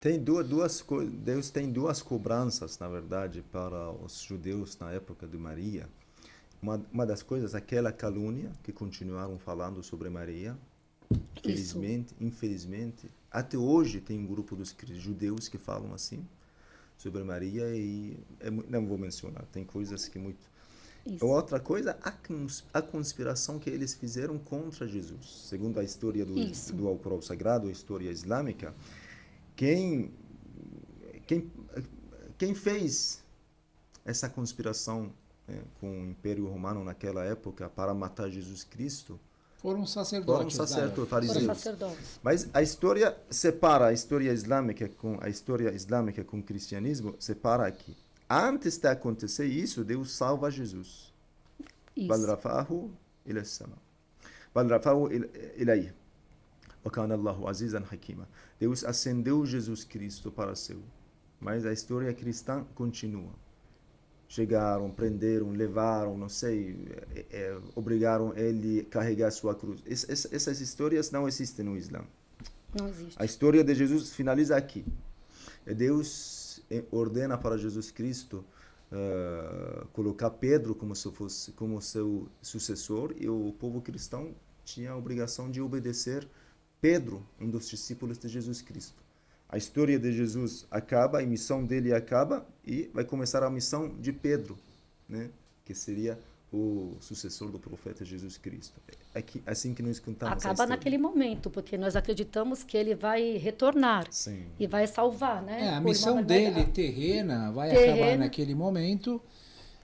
Tem Deus tem duas cobranças, na verdade, para os judeus na época de Maria. Uma das coisas, aquela calúnia que continuaram falando sobre Maria. Isso, Infelizmente, até hoje tem um grupo dos judeus que falam assim sobre Maria e não vou mencionar, tem coisas que muito. isso, Outra coisa, a conspiração que eles fizeram contra Jesus. Segundo a história isso. do Alcorão Sagrado, a história islâmica, quem, quem, quem fez essa conspiração, com o Império Romano naquela época para matar Jesus Cristo Foram foram sacerdotes da sacerdotes, época. Foram fariseus. sacerdotes. Mas a história separa a história islâmica com o cristianismo, separa aqui. Antes de acontecer isso, Deus salva Jesus. بل Isso. رفعه إلى السماء بل رفعه إليه وكان الله عزيزا حكيما. Deus ascendeu Jesus Cristo para o céu. Mas a história cristã continua. Chegaram, prenderam, levaram, não sei, obrigaram ele a carregar sua cruz. Essas histórias não existem no Islã. Não A existe. história de Jesus finaliza aqui. Deus ordena para Jesus Cristo colocar Pedro como se fosse como seu sucessor, e o povo cristão tinha a obrigação de obedecer Pedro, um dos discípulos de Jesus Cristo. A história de Jesus acaba, a missão dele acaba e vai começar a missão de Pedro, né? Que seria o sucessor do profeta Jesus Cristo. É assim que nós contamos a Acaba história. naquele momento, porque nós acreditamos que ele vai retornar Sim. e vai salvar, né? A O missão irmão dele vai- terrena vai Terrena. acabar naquele momento.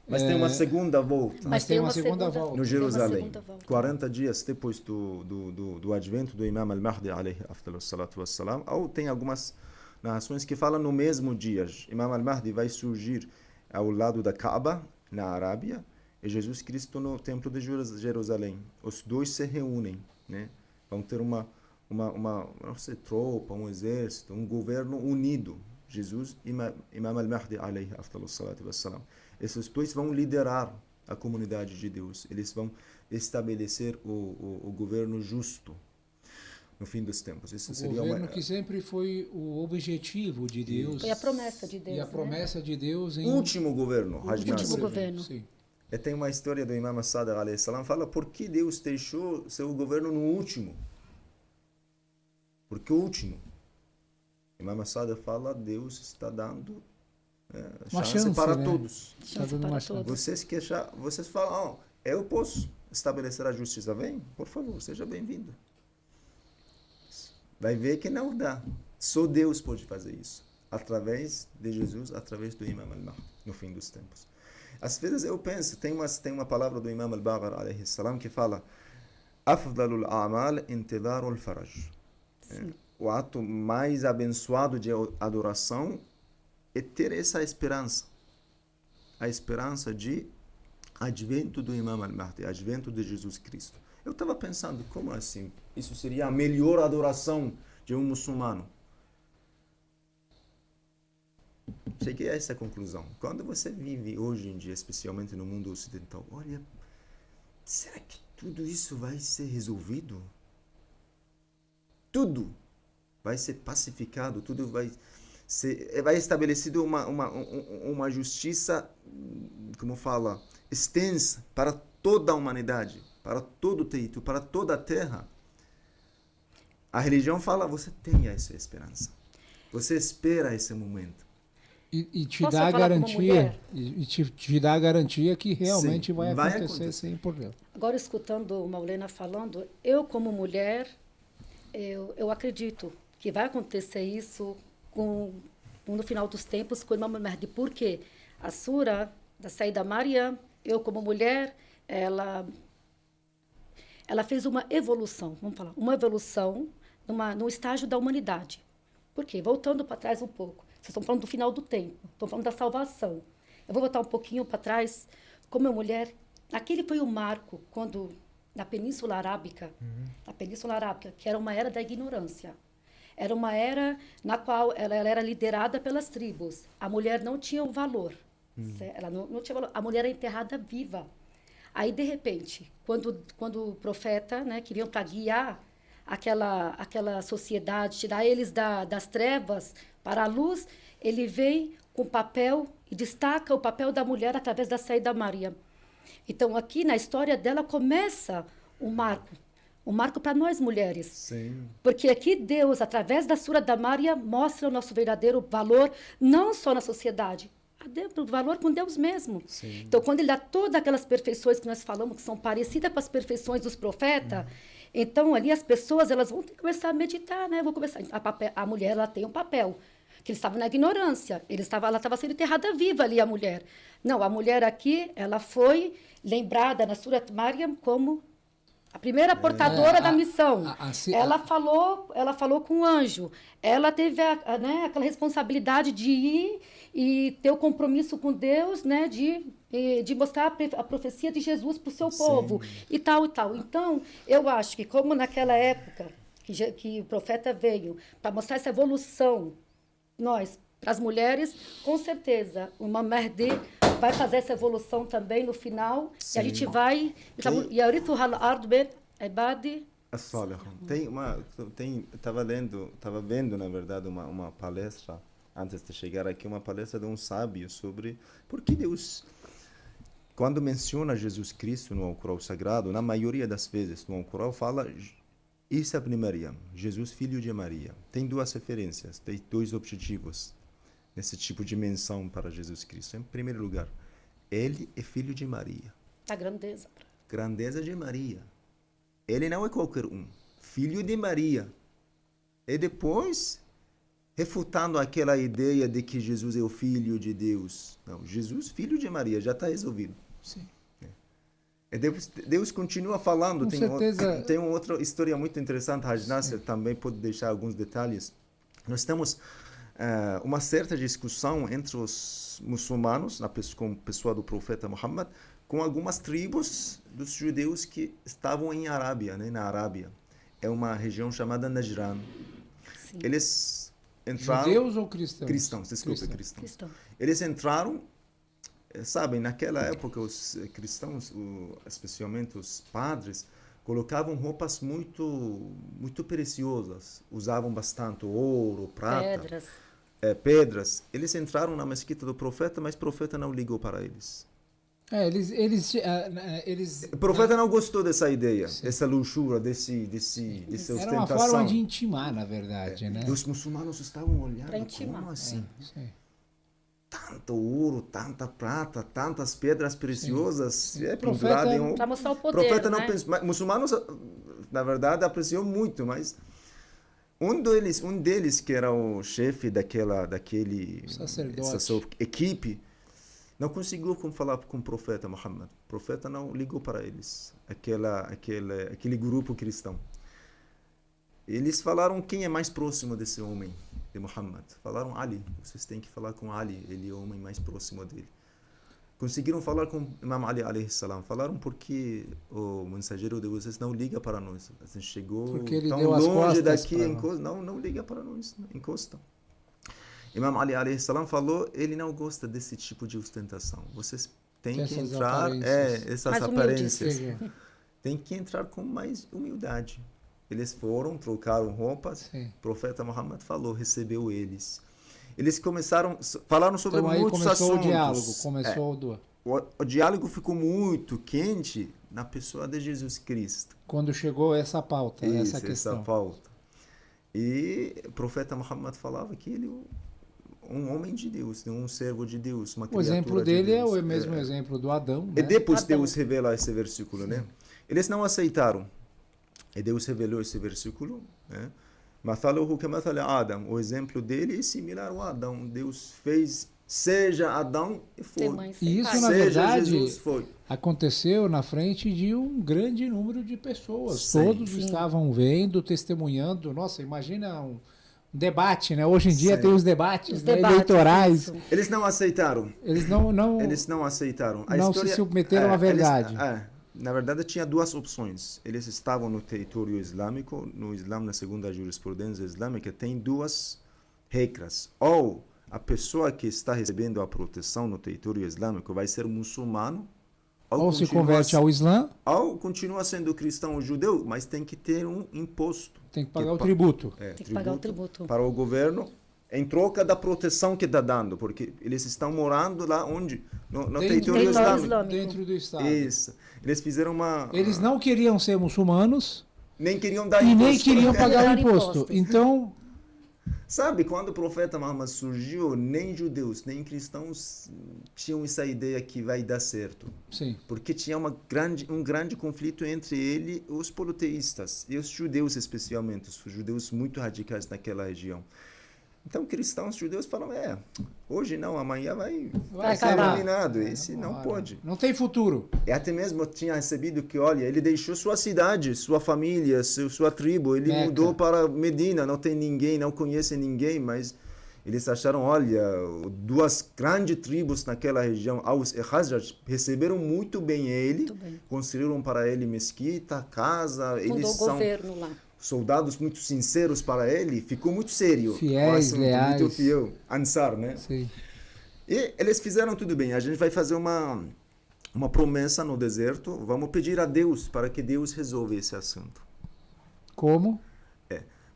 Mas tem uma segunda volta. Mas tem uma segunda volta. No tem uma Jerusalém, segunda volta. 40 dias depois do advento do Imam al-Mahdi, alayhi afdalu salatu wassalam, ou tem algumas narrações que falam no mesmo dia. Imam al-Mahdi vai surgir ao lado da Kaaba, na Arábia, e Jesus Cristo no templo de Jerusalém. Os dois se reúnem, né? Vão ter uma não sei, tropa, um exército, um governo unido. Jesus e Imam al-Mahdi, alayhi afdalu salatu wassalam. Esses dois vão liderar a comunidade de Deus. Eles vão estabelecer o governo justo no fim dos tempos. Isso O seria governo que sempre foi o objetivo de Deus. Foi a promessa de Deus. E a né? promessa de Deus em último governo. o Hajj último Nasr. governo. Sim. E tem uma história do Imam Sadiq alayhi salam, fala por que Deus deixou seu governo no último. Porque o último. Imam Sadiq fala, Deus está dando Uma chance para né? todos. Está Chance dando para uma todos. chance. Vocês falam, eu posso estabelecer a justiça. Vem, por favor, seja bem-vindo. Vai ver que não dá. Só Deus pode fazer isso. Através de Jesus, através do Imam al-Mahdi, no fim dos tempos. Às vezes eu penso, tem uma palavra do Imam al-Baqir, alayhi salam, que fala Afdalul a'mal intidarul faraj. O ato mais abençoado de adoração é ter essa esperança. A esperança de advento do Imam al-Mahdi, advento de Jesus Cristo. Eu estava pensando, como assim? Isso seria a melhor adoração de um muçulmano. Cheguei a essa conclusão. Quando você vive hoje em dia, especialmente no mundo ocidental, olha, será que tudo isso vai ser resolvido? Tudo vai ser pacificado, tudo vai estabelecido uma justiça, como fala, extensa para toda a humanidade, para todo o teito, para toda a terra. A religião fala, você tem essa esperança. Você espera esse momento. E te Posso dá a falar como garantia, mulher? te dá a garantia que realmente Sim, vai vai acontecer, acontecer. sem problema. Agora, escutando o Maulena falando, eu como mulher, eu acredito que vai acontecer isso no final dos tempos com o Imam Mahdi. Por quê? A Sura da Saída Maryam, eu como mulher, ela fez uma evolução, vamos falar, uma evolução no estágio da humanidade. Por quê? Voltando para trás um pouco. Vocês estão falando do final do tempo, estão falando da salvação. Eu vou voltar um pouquinho para trás. Como mulher, aquele foi o marco quando, na Península Arábica, que era uma era da ignorância, era uma era na qual ela era liderada pelas tribos. A mulher não tinha o valor. Ela não tinha valor. A mulher era enterrada viva. Aí, de repente, quando o profeta, né, queriam para guiar aquela sociedade, tirar eles das trevas para a luz, ele vem com o papel e destaca o papel da mulher através da saída da Maria. Então, aqui na história dela começa um marco para nós mulheres. Sim. Porque aqui Deus, através da Sura da Maria, mostra o nosso verdadeiro valor, não só na sociedade, o valor com Deus mesmo. Sim. Então, quando ele dá todas aquelas perfeições que nós falamos, que são parecidas com as perfeições dos profetas, então ali as pessoas elas vão ter que começar a meditar, né? Vou começar. A mulher ela tem um papel, que eles estavam na ignorância, ela estava sendo enterrada viva ali, a mulher. Não, a mulher aqui, ela foi lembrada na Sura Maria como a primeira portadora da missão. Ela falou com o anjo. Ela teve né, aquela responsabilidade de ir e ter o compromisso com Deus, né, de mostrar a profecia de Jesus para o seu povo. E tal, e tal. Então, eu acho que como naquela época que o profeta veio para mostrar essa evolução, nós, para as mulheres, com certeza, o Imam Mahdi vai fazer essa evolução também no final. Sim. E a gente vai... Estava vendo, na verdade, uma palestra, antes de chegar aqui, uma palestra de um sábio sobre por que Deus, quando menciona Jesus Cristo no Alcorão Sagrado, na maioria das vezes no Alcorão fala Isa ibn Maryam, Jesus filho de Maria. Tem duas referências, tem dois objetivos nesse tipo de menção para Jesus Cristo. Em primeiro lugar, ele é filho de Maria. A grandeza. Grandeza de Maria. Ele não é qualquer um. Filho de Maria. E depois, refutando aquela ideia de que Jesus é o filho de Deus. Não, Jesus, filho de Maria, já está resolvido. Sim. E Deus continua falando. Com certeza. Tem uma outra história muito interessante. Haj Nasser também pode deixar alguns detalhes. Nós temos uma certa discussão entre os muçulmanos, com a pessoa do profeta Muhammad, com algumas tribos dos judeus que estavam em Arábia, né, na Arábia. É uma região chamada Najran. Sim. Eles entraram... Judeus ou cristãos? Cristãos, desculpa, Cristãos. cristãos. Eles entraram, sabem, naquela época os cristãos, especialmente os padres, colocavam roupas muito preciosas, usavam bastante ouro, prata, pedras. Eles entraram na mesquita do profeta, mas o profeta não ligou para eles. Eles O profeta não gostou dessa ideia, essa luxúria, dessa ostentação. Era uma forma de intimar, na verdade, né? E os muçulmanos estavam olhando, como assim? Tanto ouro, tanta prata, tantas pedras preciosas, pendurado em para mostrar o poder, profeta não né? pensou, muçulmanos, na verdade, apreciou muito, mas um deles que era o chefe daquele sacerdote, equipe, não conseguiu falar com o profeta Muhammad. O profeta não ligou para eles, aquele grupo cristão. Eles falaram quem é mais próximo desse homem, de Muhammad. Falaram Ali, vocês têm que falar com Ali, ele é o homem mais próximo dele. Conseguiram falar com Imam Ali alayhi salam. Falaram porque o mensageiro de vocês não liga para nós. A gente chegou tão longe daqui, não liga para nós, encosta. Imam Ali alayhi salam falou, ele não gosta desse tipo de ostentação. Vocês têm que entrar, essas aparências. Tem que entrar com mais humildade. Eles foram, trocaram roupas. Sim. O profeta Muhammad falou, recebeu eles. Eles falaram sobre muitos assuntos. O diálogo ficou muito quente na pessoa de Jesus Cristo. Quando chegou essa pauta, essa questão. Essa pauta. E o profeta Muhammad falava que ele um homem de Deus, um servo de Deus, uma criatura de Deus. O exemplo dele é o mesmo exemplo do Adão. Né? E depois Deus revela esse versículo, né? Eles não aceitaram. E Deus revelou esse versículo, né? O exemplo dele é similar ao Adão. Deus fez, seja Adão e foi. E isso, na verdade, aconteceu na frente de um grande número de pessoas. Sim, todos estavam vendo, testemunhando. Nossa, imagina um debate, né? Hoje em dia tem os debates, eleitorais. Isso. Eles não aceitaram. Eles não aceitaram. Não se submeteram à verdade. Na verdade, tinha duas opções. Eles estavam no território islâmico. No Islã, na segunda jurisprudência islâmica, tem duas regras. Ou a pessoa que está recebendo a proteção no território islâmico vai ser muçulmano, ou se converte ao Islã, ou continua sendo cristão ou judeu, mas tem que ter um imposto. Tem que pagar o tributo. Tem que pagar o tributo. Para o governo, em troca da proteção que está dando, porque eles estão morando lá onde? No território islâmico. Dentro do Estado. Isso. Eles fizeram Eles não queriam ser muçulmanos nem queriam dar e imposto. nem queriam pagar o imposto. Então, sabe, quando o profeta Muhammad surgiu, nem judeus, nem cristãos tinham essa ideia que vai dar certo. sim. Porque tinha um grande conflito entre ele e os politeístas, e os judeus especialmente, os judeus muito radicais naquela região. Então, cristãos judeus falam, hoje não, amanhã vai ser eliminado. Esse não pode. Não tem futuro. E até mesmo eu tinha recebido que, olha, ele deixou sua cidade, sua família, sua tribo, ele Meca. mudou para Medina, não tem ninguém, não conhece ninguém, mas eles acharam, olha, duas grandes tribos naquela região, Aws e Khazraj, receberam muito bem ele, construíram para ele mesquita, casa, eles são governo lá. Soldados muito sinceros para ele, ficou muito sério. Fiéis, leais. Muito fiel. Ansar, né? Sim. E eles fizeram tudo bem. A gente vai fazer uma promessa no deserto. Vamos pedir a Deus para que Deus resolva esse assunto. Como?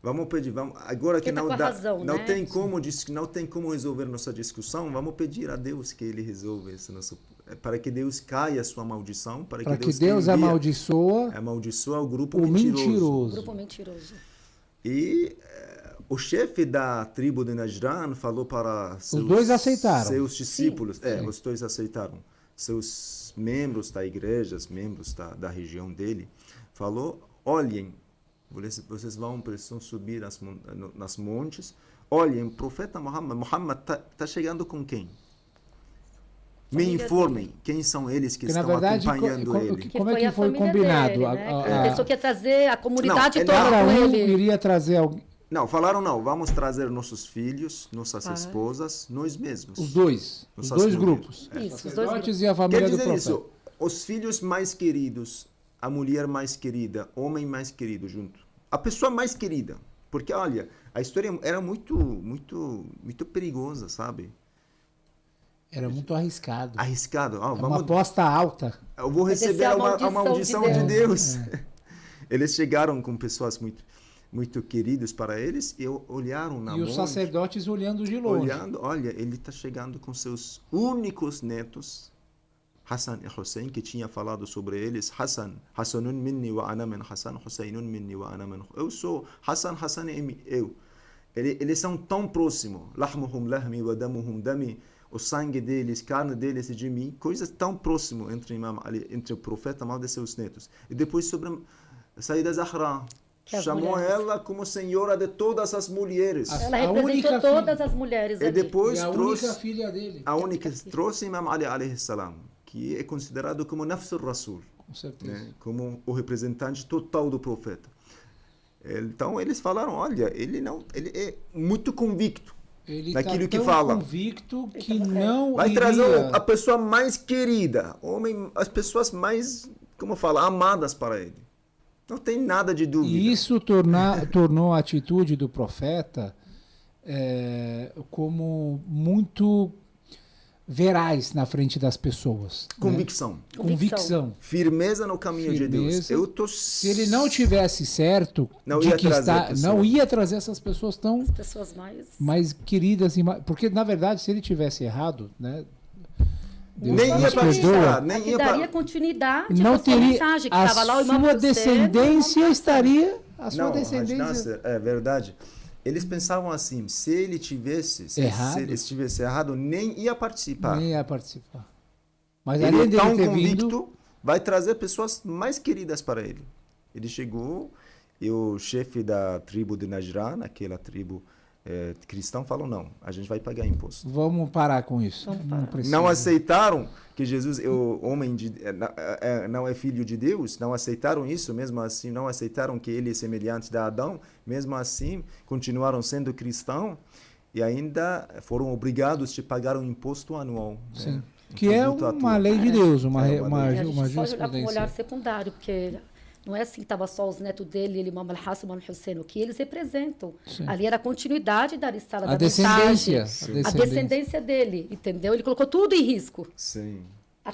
Vamos pedir. Agora que não dá, razão, não né? tem como resolver nossa discussão, vamos pedir a Deus que ele resolva esse nosso, para que Deus caia a sua maldição, para que Deus amaldiçoa o grupo mentiroso. Grupo mentiroso. E o chefe da tribo de Najran falou para os dois aceitaram. Seus discípulos, Sim. Os dois aceitaram. Seus membros da igreja, membros da região dele, falou, olhem, vocês precisam subir nas montes, olhem, o profeta Muhammad está chegando com quem? Me informem quem são eles que estão acompanhando ele. Como é que foi combinado? Dele, né? A pessoa que ia trazer a comunidade toda com ele. Iria trazer alguém. Não, falaram não, vamos trazer nossos filhos, nossas esposas, nós mesmos. Os dois grupos. Isso, os dois grupos. E a família Quer dizer do profeta. isso, os filhos mais queridos, a mulher mais querida, homem mais querido junto. A pessoa mais querida. Porque, olha, a história era muito perigosa, sabe? Era muito arriscado. Arriscado. Uma aposta alta. Eu vou receber a maldição de Deus. Eles chegaram com pessoas muito queridas para eles e olharam na mão. E os sacerdotes olhando de longe. Olha, ele está chegando com seus únicos netos, Hassan e Hussein, que tinha falado sobre eles. Hassanun minni wa ana min Hassan, Husseinun minni wa ana min. Eu sou Hassan, Hassan é eu. Eles são tão próximos. Lahmuhum lahmi wa damuhum dami. O sangue deles, carne deles e de mim. Coisas tão próximas entre o profeta Muhammad e seus netos. E depois sobre Sayyida Zahra. Chamou ela como senhora de todas as mulheres. Ela representou todas as mulheres. E depois a trouxe única filha dele. A única trouxe Imam Ali alayhi salam, que é considerado como Nafs al-Rasul, com certeza, né? Como o representante total do profeta. Então eles falaram, olha, ele é muito convicto naquilo que fala. Convicto que não vai trazer a pessoa mais querida, as pessoas mais, como fala, amadas para ele. Não tem nada de dúvida. E isso tornou a atitude do profeta como muito veraz na frente das pessoas. Convicção. Né? Convicção. Firmeza no caminho de Deus. Se ele não tivesse certo, não ia trazer essas pessoas tão mais queridas. Porque, na verdade, se ele tivesse errado, né? Deus nem ia participar, nem ia daria continuidade não teria mensagem que estava lá, o sua descendência estaria a sua descendência. É verdade. Eles pensavam assim, se ele estivesse errado, nem ia participar. Mas ele é tão convicto, vai trazer pessoas mais queridas para ele. Ele chegou e o chefe da tribo de Najran, aquela tribo cristão, falou, não, a gente vai pagar imposto. Vamos parar com isso. Não aceitaram que Jesus é o homem não é filho de Deus, não aceitaram isso, mesmo assim não aceitaram que ele é semelhante a Adão, mesmo assim continuaram sendo cristãos e ainda foram obrigados a pagar um imposto anual. Sim. Né? Que é uma lei de Deus, uma jurisprudência. Pode olhar com um olhar secundário, porque não é assim que estavam só os netos dele, ele, Imam al-Hassan, Imam al-Hussein, o que eles representam. Sim. Ali era a continuidade da risada, da descendência. A descendência dele, entendeu? Ele colocou tudo em risco. Sim.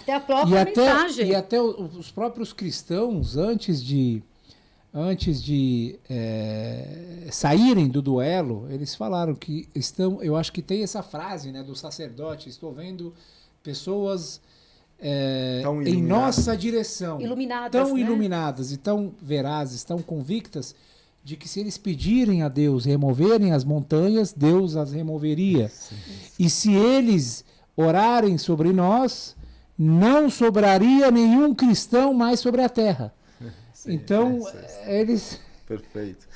Até a própria mensagem. E até os próprios cristãos, antes de saírem do duelo, eles falaram que eu acho que tem essa frase, né, do sacerdote, estou vendo pessoas em nossa direção, tão iluminadas e tão verazes, tão convictas, de que se eles pedirem a Deus removerem as montanhas, Deus as removeria. Sim. E se eles orarem sobre nós, não sobraria nenhum cristão mais sobre a terra. Sim, então, eles... Perfeito.